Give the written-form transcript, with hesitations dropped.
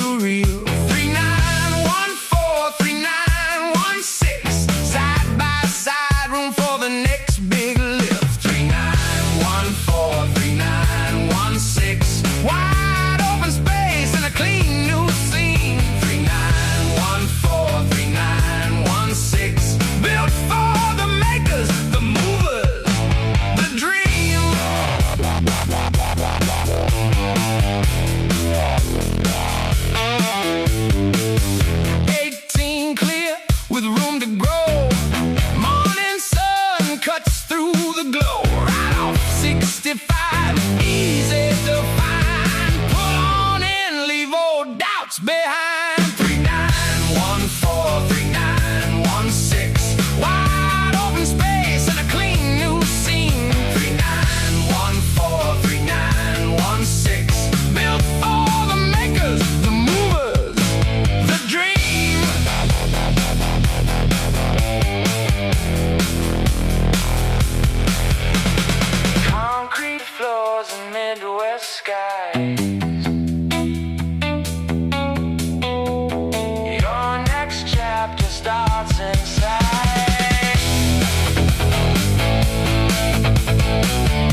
too real. 3914, 3916, side by side, room for the next big lift. 3914, 3916, wide open space and a clean new scene. 3914, 3916, built for the makers, the movers, the dream. 18 clear with room to grow. Morning sun cuts through the glow. Right off 65, easy to find. Pull on in, leave old doubts behind. 3914, 3916, wide open space and a clean new scene. 3914, 3916, built for the makers, the movers, the dream. Concrete floors and Midwest sky.